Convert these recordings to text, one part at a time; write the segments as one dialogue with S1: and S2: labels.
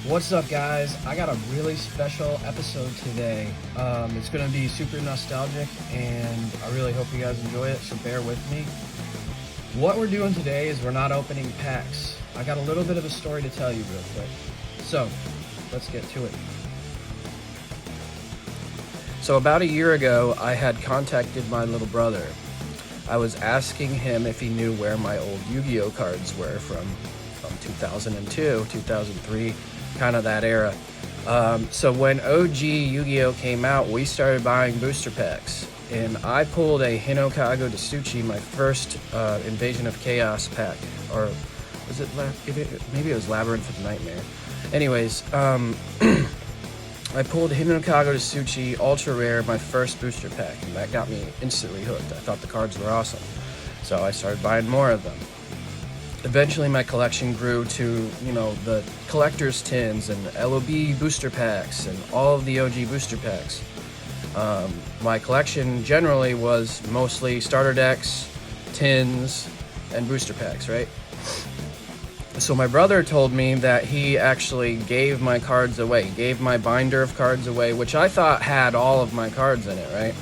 S1: What's up, guys? I got a really special episode today. It's going to be super nostalgic, and I really hope you guys enjoy it, so bear with me. What we're doing today is we're not opening packs. I got a little bit of a story to tell you real quick. So, let's get to it. So about a year ago, I had contacted my little brother. I was asking him if he knew where my old Yu-Gi-Oh cards were from 2002, 2003, kind of that era. So when OG Yu-Gi-Oh came out, we started buying booster packs, and I pulled a Hinokago Dasuchi, my first Invasion of Chaos pack, or was it maybe it was Labyrinth of Nightmare. Anyways, I pulled Hinokago Dasuchi Ultra Rare, my first booster pack, and that got me instantly hooked. I thought the cards were awesome, so I started buying more of them. Eventually my collection grew to, the collector's tins and LOB booster packs and all of the OG booster packs. My collection generally was mostly starter decks, tins, and booster packs, right? So my brother told me that he actually gave my cards away, gave my binder of cards away, which I thought had all of my cards in it, right?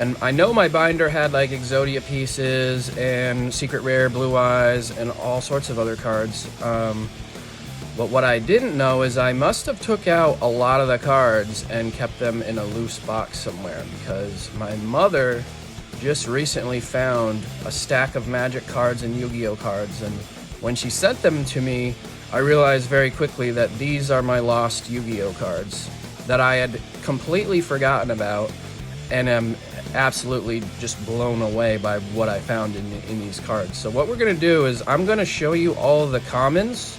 S1: And I know my binder had like Exodia pieces and Secret Rare Blue Eyes and all sorts of other cards. But what I didn't know is I must have took out a lot of the cards and kept them in a loose box somewhere, because my mother just recently found a stack of Magic cards and Yu-Gi-Oh cards, and when she sent them to me, I realized very quickly that these are my lost Yu-Gi-Oh cards that I had completely forgotten about, and am absolutely just blown away by what I found in these cards. So what we're going to do is I'm going to show you all of the commons,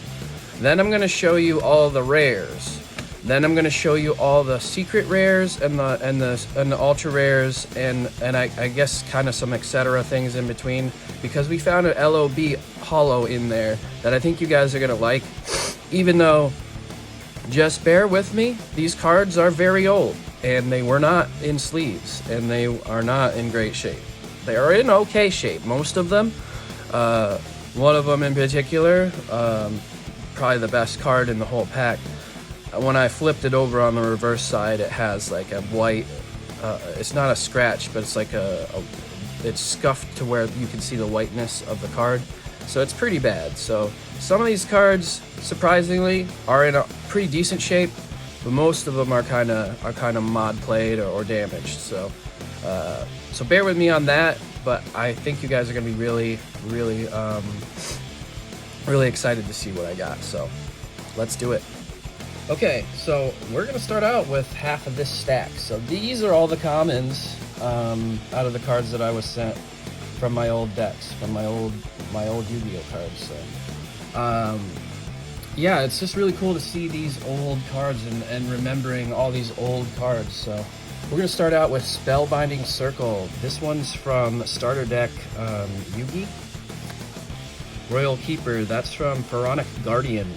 S1: then I'm going to show you all the rares, then I'm going to show you all the secret rares and the ultra rares, and I guess kind of some etc things in between, because we found an LOB holo in there that I think you guys are going to like, even though, just bear with me, these cards are very old, and they were not in sleeves, and they are not in great shape. They are in okay shape, most of them. One of them in particular, probably the best card in the whole pack. When I flipped it over on the reverse side, it has like a white, it's not a scratch, but it's like it's scuffed to where you can see the whiteness of the card. So it's pretty bad. So some of these cards, surprisingly, are in a pretty decent shape, but most of them are kind of mod played or damaged. So so bear with me on that. But I think you guys are gonna be really excited to see what I got. So let's do it. Okay, so we're gonna start out with half of this stack. So these are all the commons out of the cards that I was sent from my old decks, from my old Yu-Gi-Oh cards. So yeah, it's just really cool to see these old cards and remembering all these old cards. So we're going to start out with Spellbinding Circle. This one's from Starter Deck Yugi. Royal Keeper, that's from Pharaonic Guardian.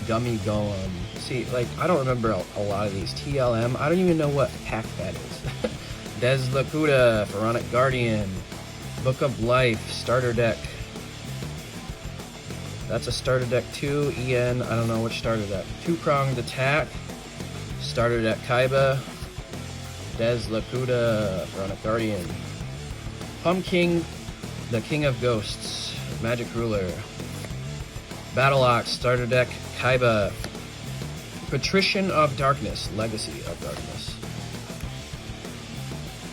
S1: Gummy Golem. See, like, I don't remember a lot of these. TLM, I don't even know what pack that is. Des Lakuta, Pharaonic Guardian. Book of Life, Starter Deck. That's a starter deck 2, EN, I don't know which starter deck. Two-pronged attack, starter deck Kaiba, Des Lakuta, Pharaonic Guardian. Pumpkin, the King of Ghosts, Magic Ruler. Battle Ox, starter deck Kaiba. Patrician of Darkness, Legacy of Darkness.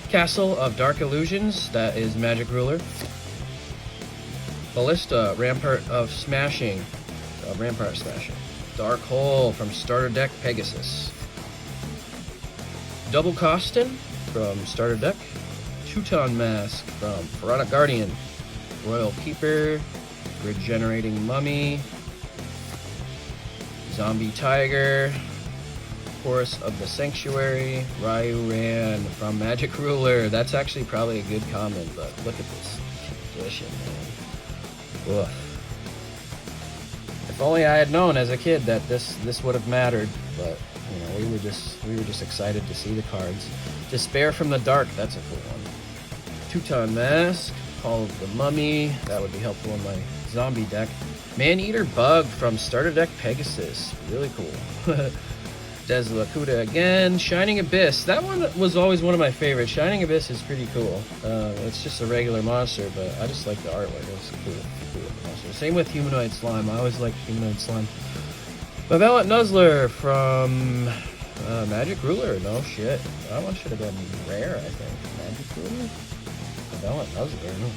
S1: Castle of Dark Illusions, that is Magic Ruler. Ballista, Rampart Smashing. Dark Hole from Starter Deck Pegasus. Double Costin from Starter Deck. Teuton Mask from Pharaonic Guardian. Royal Keeper. Regenerating Mummy. Zombie Tiger. Chorus of the Sanctuary. Ryu Ran from Magic Ruler. That's actually probably a good comment, but look at this condition, man. Ugh. If only I had known as a kid that this would have mattered, but we were just excited to see the cards. Despair from the Dark, that's a cool one. Teuton Mask, Call of the Mummy, that would be helpful in my zombie deck. Man-Eater Bug from Starter Deck Pegasus. Really cool. Deslakuda again. Shining Abyss. That one was always one of my favorites. Shining Abyss is pretty cool. It's just a regular monster, but I just like the artwork. It's cool monster. Same with Humanoid Slime. I always liked Humanoid Slime. Malevolent Nuzzler from Magic Ruler. No shit. That one should have been rare, I think. Magic Ruler? Malevolent Nuzzler.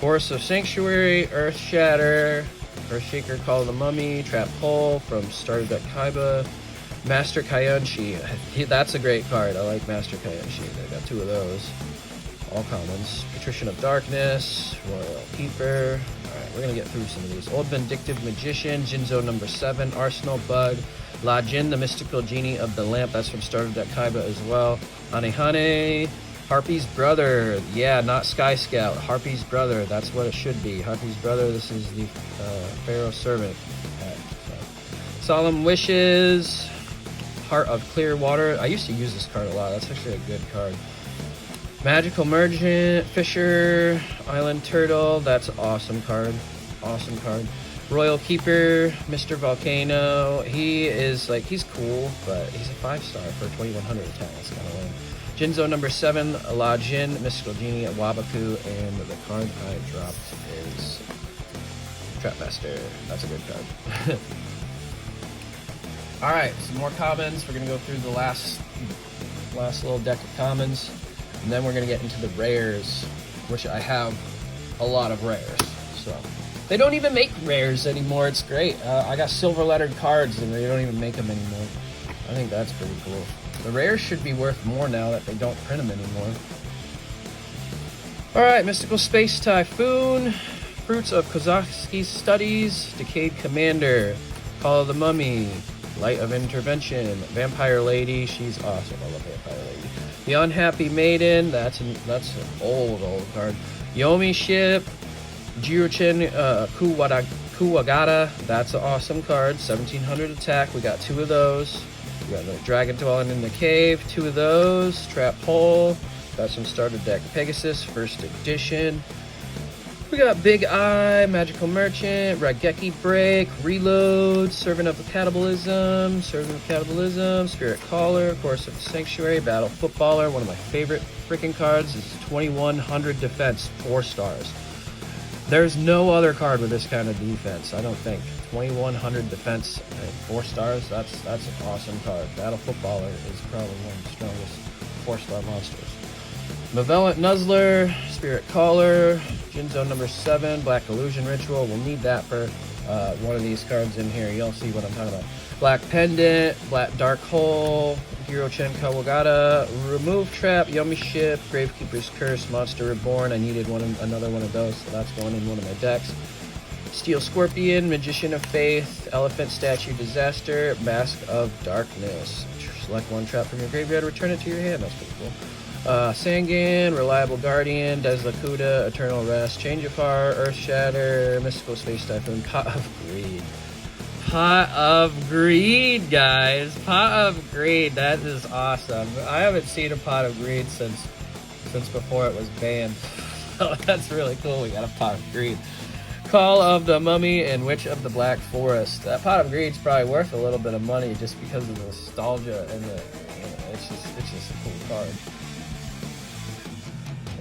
S1: Chorus of Sanctuary. Earth Shatter. Earthshaker, Call of the Mummy. Trap Hole from Starter Deck Kaiba. Master Kayunshi. That's a great card. I like Master Kayunshi. I got 2 of those. All commons. Patrician of Darkness. Royal Keeper. Alright, we're going to get through some of these. Old Vindictive Magician. Jinzo number 7. Arsenal Bug. La Jin, the Mystical Genie of the Lamp. That's from Starter Deck Kaiba as well. Anehane. Harpy's Brother. Yeah, not Sky Scout. Harpy's Brother. That's what it should be. Harpy's Brother. This is the Pharaoh Servant. Right, so. Solemn Wishes. Heart of Clear Water. I used to use this card a lot. That's actually a good card. Magical Merchant. Fisher. Island Turtle. That's an awesome card. Awesome card. Royal Keeper. Mr. Volcano. He is like, he's cool, but he's a 5-star for 2100 attack. That's kind of lame. Jinzo number 7, La Jin, Mystical Genie, Wabaku, and the card I dropped is Trapmaster. That's a good card. Alright, some more commons. We're going to go through the last little deck of commons, and then we're going to get into the rares, which I have a lot of rares. So they don't even make rares anymore. It's great. I got silver lettered cards, and they don't even make them anymore. I think that's pretty cool. The rares should be worth more now that they don't print them anymore. Alright, Mystical Space Typhoon, Fruits of Kozakski's Studies, Decayed Commander, Call of the Mummy, Light of Intervention, Vampire Lady, she's awesome. I love Vampire Lady. The Unhappy Maiden, that's an old card. Yomi Ship, Jirochen Kuwagata, that's an awesome card. 1700 attack, we got 2 of those. We got the Dragon Dwelling in the Cave, 2 of those. Trap Hole, got some Starter Deck Pegasus, first edition. We got Big Eye, Magical Merchant, Raigeki Break, Reload, Servant of Cannibalism, Spirit Caller, Chorus of the Sanctuary, Battle Footballer. One of my favorite freaking cards is 2100 Defense, 4 stars. There's no other card with this kind of defense, I don't think. 2100 defense and 4 stars, that's an awesome card. Battle Footballer is probably one of the strongest 4-star monsters. Malevolent Nuzzler, Spirit Caller, Jinzo number 7, Black Illusion Ritual. We'll need that for one of these cards in here. You'll see what I'm talking about. Black Pendant, Black Dark Hole, Hirochen Kawagata, Remove Trap, Yomi Ship, Gravekeeper's Curse, Monster Reborn. I needed another one of those, so that's going in one of my decks. Steel Scorpion, Magician of Faith, Elephant Statue Disaster, Mask of Darkness. Select 1 trap from your graveyard, return it to your hand. That's pretty cool. Sangan, Reliable Guardian, Deslakuda, Eternal Rest, Change of Heart, Earth Shatter, Mystical Space Typhoon, Pot of Greed. Pot of Greed, guys. Pot of Greed. That is awesome. I haven't seen a Pot of Greed since before it was banned. So that's really cool. We got a Pot of Greed. Call of the Mummy and Witch of the Black Forest. That Pot of Greed's probably worth a little bit of money just because of the nostalgia and it's just a cool card.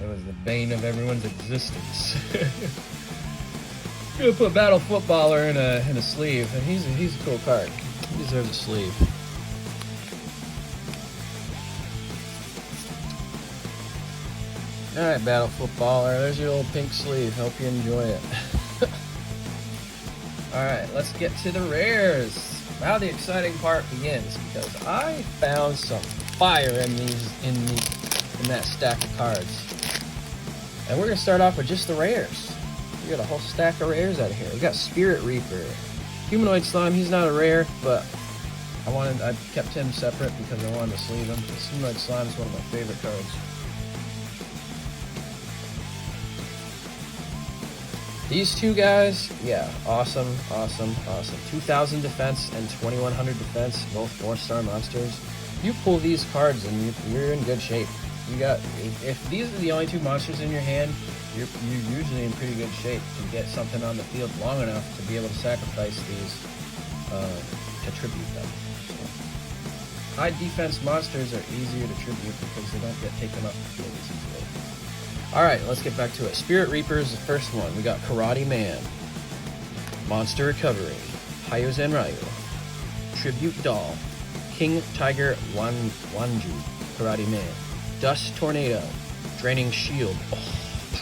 S1: It was the bane of everyone's existence. I'm gonna put Battle Footballer in a sleeve, and he's a cool card. He deserves a sleeve. All right, Battle Footballer. There's your little pink sleeve. Hope you enjoy it. All right, let's get to the rares. Now the exciting part begins because I found some fire in that stack of cards. And we're gonna start off with just the rares. We got a whole stack of rares out of here. We got Spirit Reaper, Humanoid Slime. He's not a rare, but I kept him separate because I wanted to sleeve him. Humanoid Slime is one of my favorite cards. These 2 guys, yeah, awesome. 2000 defense and 2100 defense, both 4-star monsters. You pull these cards and you're in good shape. You got, if these are the only two monsters in your hand, you're usually in pretty good shape to get something on the field long enough to be able to sacrifice these to tribute them. So, high defense monsters are easier to tribute because they don't get taken off the field as easily. Alright, let's get back to it. Spirit Reaper is the first one. We got Karate Man, Monster Recovery, Hayozen Ryu, Tribute Doll, King Tiger Wanju, Karate Man, Dust Tornado, Draining Shield. Oh,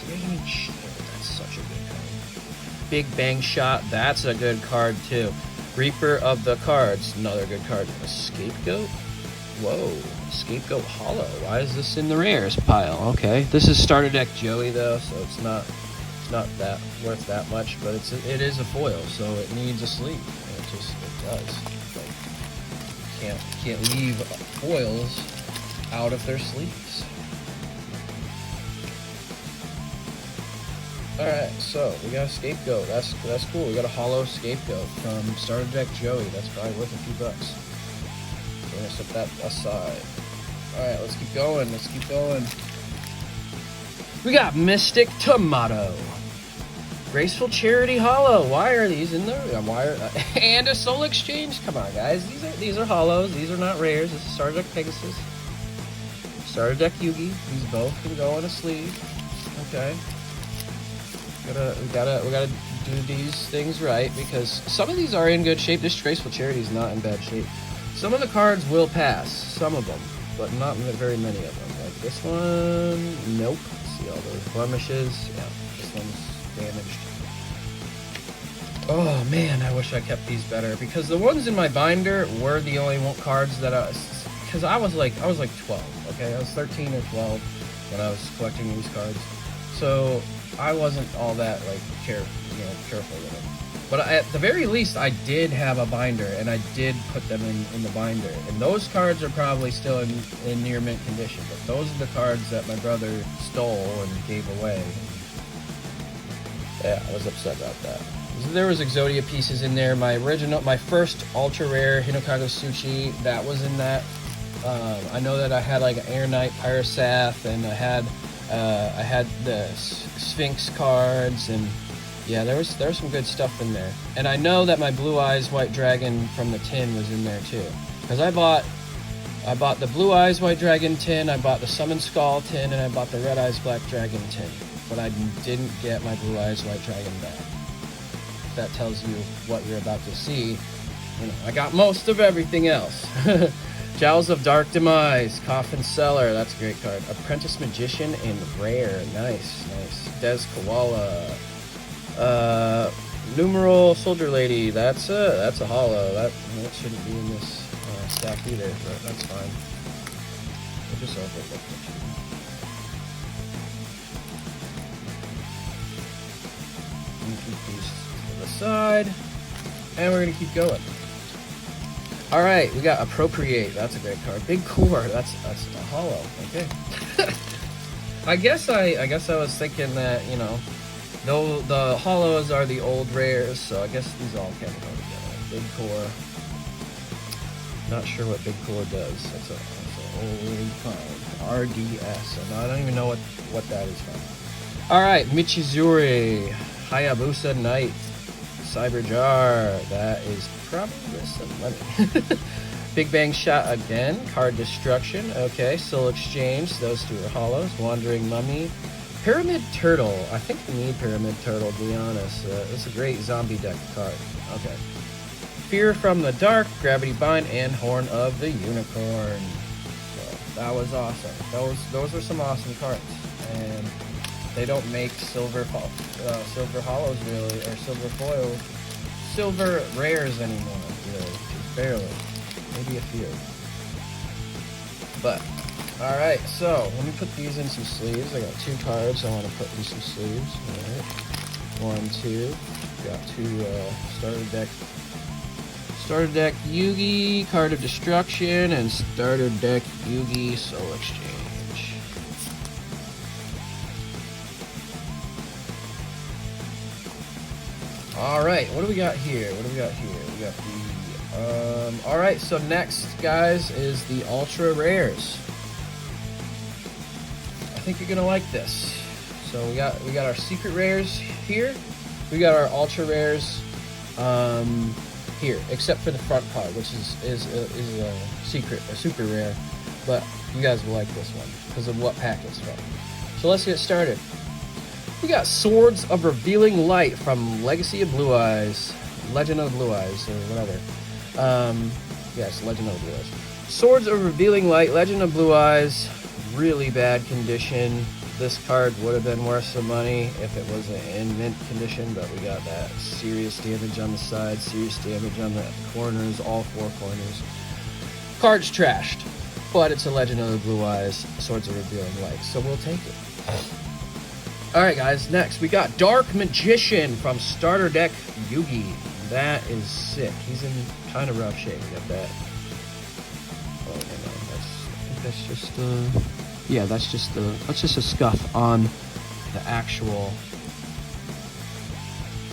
S1: Draining Shield, that's such a good card. Big Bang Shot, that's a good card too. Reaper of the Cards, another good card. A Scapegoat? Whoa, Scapegoat Hollow. Why is this in the rares pile? Okay, this is starter deck Joey though, so it's not that worth that much, but it is a foil, so it needs a sleeve. It does. Like, can't leave foils out of their sleeves. Alright, so we got a Scapegoat. That's cool. We got a hollow Scapegoat from starter deck Joey. That's probably worth a few bucks. So we're gonna set that aside. Alright, let's keep going. We got Mystic Tomato, Graceful Charity Hollow. Why are these in there? And a Soul Exchange. Come on, guys. These are hollows. These are not rares. This is starter deck Pegasus, starter deck Yugi. These both can go on a sleeve. Okay. We gotta do these things right because some of these are in good shape. This Graceful Charity is not in bad shape. Some of the cards will pass, some of them, but not very many of them. Like this one, nope. See all those blemishes? Yeah, this one's damaged. Oh man, I wish I kept these better because the ones in my binder were the only cards that because I was like 12, okay? I was 13 or 12 when I was collecting these cards. So I wasn't all that like careful with them. But at the very least, I did have a binder, and I did put them in the binder. And those cards are probably still in near mint condition. But those are the cards that my brother stole and gave away. Yeah, I was upset about that. There was Exodia pieces in there. My first ultra rare Hinokago Tsuchi, that was in that. I know that I had like an Air Knight Pyrosath, and I had the Sphinx cards, and yeah, there was some good stuff in there. And I know that my Blue Eyes White Dragon from the tin was in there too, because I bought the Blue Eyes White Dragon tin, I bought the Summon Skull tin, and I bought the Red Eyes Black Dragon tin, but I didn't get my Blue Eyes White Dragon back. If that tells you what you're about to see, I got most of everything else. Jowls of Dark Demise, Coffin Seller, that's a great card. Apprentice Magician in rare, nice. Des Koala, Numeral Soldier Lady, that's a hollow. That shouldn't be in this stack either, but that's fine. We'll just overlook it. Keep these to the side, and we're gonna keep going. All right, we got Appropriate. That's a great card. Big Core. That's a hollow. Okay. I guess I was thinking that though the hollows are the old rares, so I guess these all can go together. Big Core. Not sure what Big Core does. That's an old card. RDS. And I don't even know what that is from. All right, Michizuri, Hayabusa Knight, Cyber Jar. That is probably worth some money. Big Bang Shot again. Card Destruction. Okay, Soul Exchange. Those two are hollows. Wandering Mummy. Pyramid Turtle. I think we need Pyramid Turtle, to be honest. It's a great zombie deck card. Okay. Fear from the Dark, Gravity Bind, and Horn of the Unicorn. So that was awesome. Those are some awesome cards. And they don't make silver hollows really, or silver rares anymore, really. Just barely. Maybe a few. But alright, so let me put these in some sleeves. I got two cards I want to put in some sleeves. Alright. 1, 2. Got two starter deck Yugi, Card of Destruction, and starter deck Yugi Soul Exchange. Alright, what do we got here? We got the alright, so next guys is the ultra rares. I think you're gonna like this. So we got our secret rares here. We got our ultra rares here, except for the front part, which is a super rare. But you guys will like this one because of what pack it's from. So let's get started. We got Swords of Revealing Light from Legacy of Blue Eyes, Legend of Blue Eyes, or whatever. Yes, Legend of Blue Eyes. Swords of Revealing Light, Legend of Blue Eyes, really bad condition. This card would have been worth some money if it wasn't in mint condition, but we got that serious damage on the side, serious damage on the corners, all four corners. Card's trashed, but it's a Legend of the Blue Eyes, Swords of Revealing Light, so we'll take it. Alright guys, next we got Dark Magician from Starter Deck Yugi. That is sick. He's in kind of rough shape. We got that. Oh, no, that's just yeah, that's just a scuff on the actual.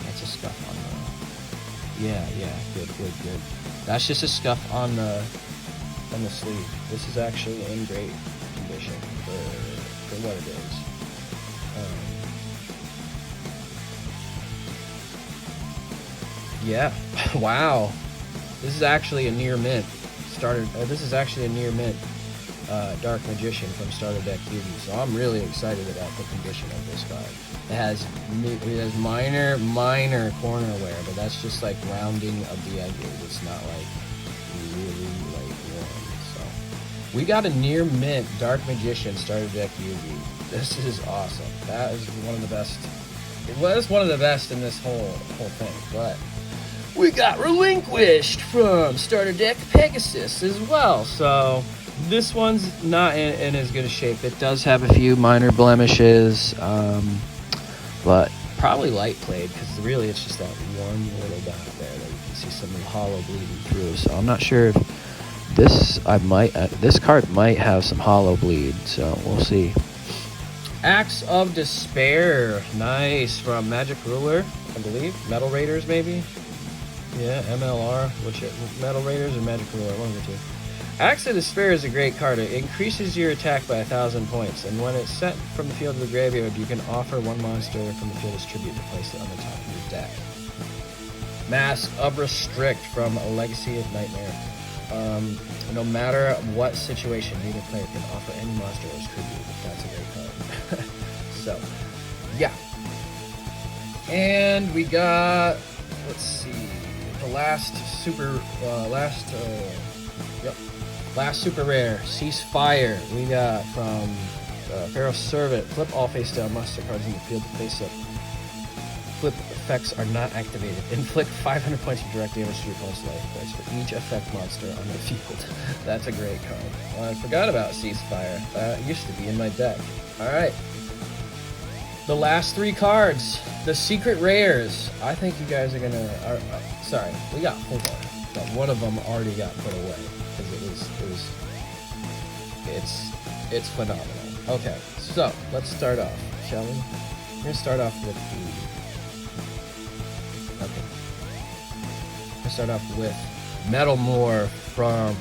S1: That's a scuff on the. Yeah, good. That's just a scuff on the sleeve. This is actually in great condition for what it is. Yeah, wow. This is actually a near mint. This is actually a near mint. Dark Magician from Starter Deck Yugi. So I'm really excited about the condition of this card. It has minor corner wear, but that's just like rounding of the edges. It's not like really like worn. So we got a near mint Dark Magician Starter Deck Yugi. This is awesome. That is one of the best. It was one of the best in this whole thing, but we got Relinquished from Starter Deck Pegasus as well. So this one's not in as good a shape. It does have a few minor blemishes, but probably light played because really it's just that one little dot there that you can see some hollow bleeding through. So I'm not sure if this card might have some hollow bleed. So we'll see. Axe of Despair, nice, from Magic Ruler, I believe. Metal Raiders maybe. Yeah, MLR, Metal Raiders or Magic Ruler, one of the two. Axe of Despair is a great card. It increases your attack by 1,000 points, and when it's sent from the field to the graveyard, you can offer one monster from the field as tribute to place it on the top of your deck. Mask of Restrict from Legacy of Nightmare. No matter what situation, neither player can offer any monster as tribute. That's a great card. So, yeah. And we got, let's see, the last super rare, Ceasefire. We got from Pharaoh Servant. Flip all face down monster cards in the field to face up. Flip effects are not activated. Inflict 500 points of direct damage to your opponent's life points for each effect monster on the field. That's a great card. Well, I forgot about Ceasefire. It used to be in my deck. Alright. The last three cards. The secret rares. I think you guys are gonna... sorry, we got 4. But one of them already got put away. Because it's phenomenal. Okay, so let's start off, shall we? We're gonna start off with Metal Morph from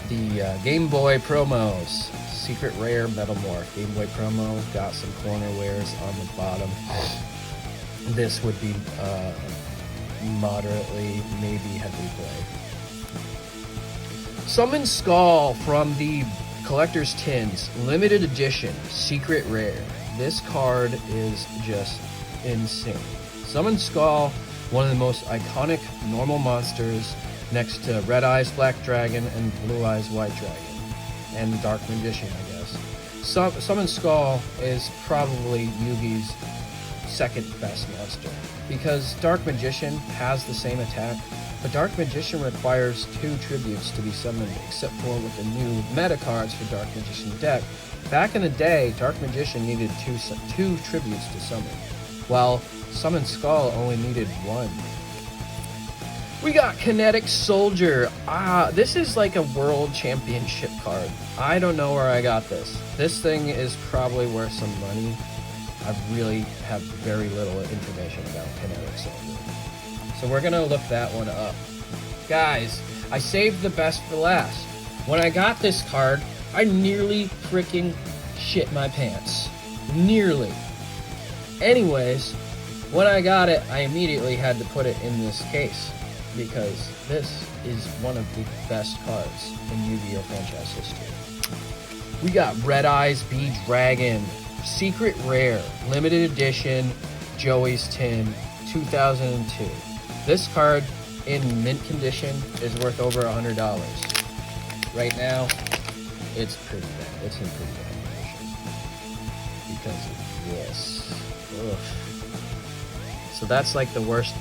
S1: the Game Boy promos. Secret rare Metal Morph. Game Boy promo, got some corner wears on the bottom. This would be moderately, maybe heavily played. Summon Skull from the Collector's Tins, limited edition, secret rare. This card is just insane. Summon Skull, one of the most iconic normal monsters, next to Red Eyes Black Dragon and Blue Eyes White Dragon, and Dark Magician, I guess. Summon Skull is probably Yugi's second best monster, because Dark Magician has the same attack, but Dark Magician requires 2 tributes to be summoned, except for with the new meta cards for Dark Magician deck. Back in the day, Dark Magician needed two tributes to summon, while Summon Skull only needed 1. We got Kinetic Soldier. This is like a world championship card. I don't know where I got this. This thing is probably worth some money. I really have very little information about Kinetic Soldier. So we're gonna look that one up. Guys, I saved the best for last. When I got this card, I nearly freaking shit my pants. Nearly. Anyways, when I got it, I immediately had to put it in this case because this is one of the best cards in Yu-Gi-Oh! Franchise history. We got Red Eyes B-Dragon, Secret Rare, Limited Edition, Joey's Tin, 2002. This card in mint condition is worth over $100. Right now, it's pretty bad. It's in pretty bad condition because of this. Ugh. So that's like the worst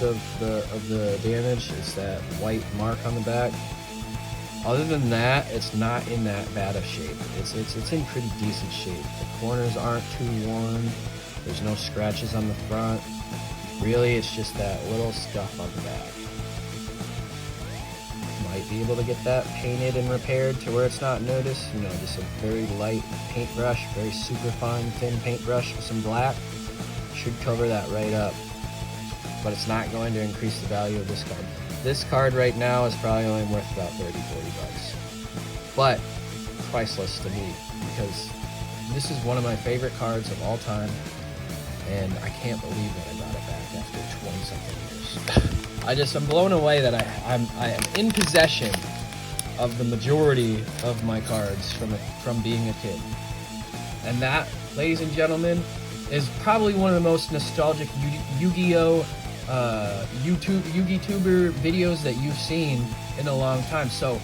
S1: of the damage is that white mark on the back. Other than that, it's not in that bad of shape. It's in pretty decent shape. The corners aren't too worn. There's no scratches on the front. Really, it's just that little scuff on the back. Might be able to get that painted and repaired to where it's not noticed. You know, just a very light paintbrush, very super fine, thin paintbrush with some black. Should cover that right up. But it's not going to increase the value of this card. This card right now is probably only worth about 30, 40 bucks. But priceless to me because this is one of my favorite cards of all time. And I can't believe that I got it back after 20-something years. I'm blown away that I am in possession of the majority of my cards from being a kid. And that, ladies and gentlemen, is probably one of the most nostalgic Yu-Gi-Oh! YouTuber videos that you've seen in a long time. So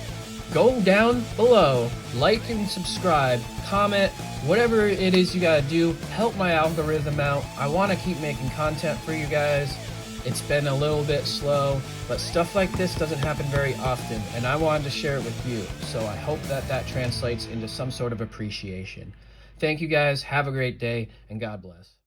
S1: go down below, like and subscribe, comment, whatever it is you gotta do, help my algorithm out. I want to keep making content for you guys. It's been a little bit slow, but stuff like this doesn't happen very often, and I wanted to share it with you. So I hope that translates into some sort of appreciation. Thank you guys, have a great day, and God bless.